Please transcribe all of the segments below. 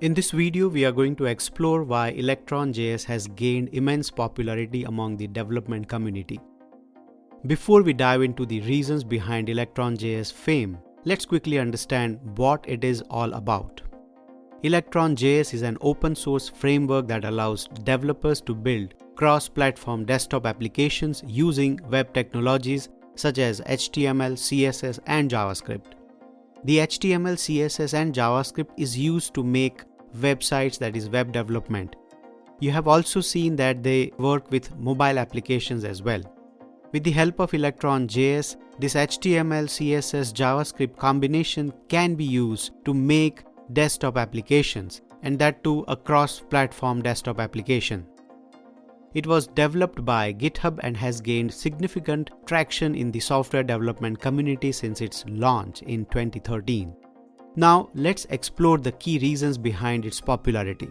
In this video, we are going to explore why Electron JS has gained immense popularity among the development community. Before we dive into the reasons behind Electron JS fame, let's quickly understand what it is all about. Electron JS is an open source framework that allows developers to build cross-platform desktop applications using web technologies such as HTML, CSS, and JavaScript. The HTML, CSS, and JavaScript is used to make websites, that is web development. You have also seen that they work with mobile applications as well. With the help of Electron JS, this HTML, CSS, JavaScript combination can be used to make desktop applications, and that too a cross-platform desktop application. It was developed by GitHub and has gained significant traction in the software development community since its launch in 2013. Now, let's explore the key reasons behind its popularity.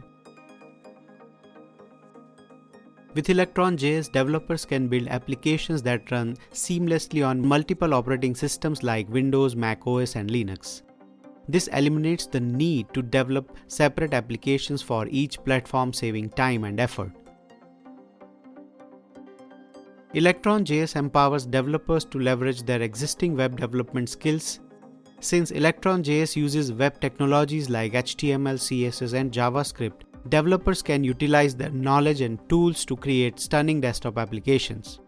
With Electron JS, developers can build applications that run seamlessly on multiple operating systems like Windows, Mac OS, and Linux. This eliminates the need to develop separate applications for each platform, saving time and effort. Electron JS empowers developers to leverage their existing web development skills. Since Electron JS uses web technologies like HTML, CSS, and JavaScript, developers can utilize their knowledge and tools to create stunning desktop applications.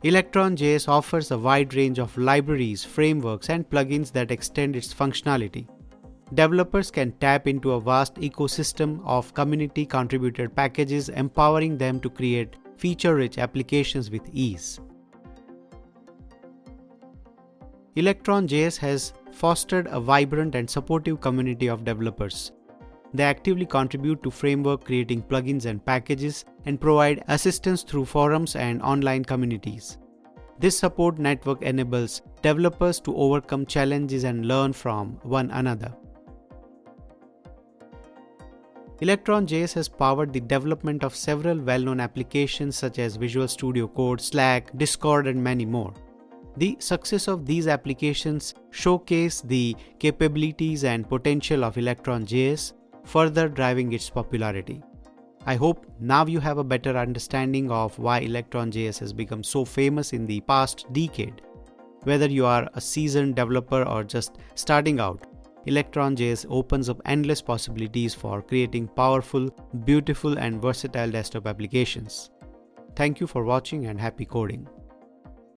Electron JS offers a wide range of libraries, frameworks, and plugins that extend its functionality. Developers can tap into a vast ecosystem of community-contributed packages, empowering them to create feature-rich applications with ease. Electron JS has fostered a vibrant and supportive community of developers. They actively contribute to framework, creating plugins and packages, and provide assistance through forums and online communities. This support network enables developers to overcome challenges and learn from one another. Electron JS has powered the development of several well-known applications such as Visual Studio Code, Slack, Discord, and many more. The success of these applications showcase the capabilities and potential of Electron JS, further driving its popularity. I hope now you have a better understanding of why Electron JS has become so famous in the past decade. Whether you are a seasoned developer or just starting out, Electron JS opens up endless possibilities for creating powerful, beautiful, and versatile desktop applications. Thank you for watching and happy coding.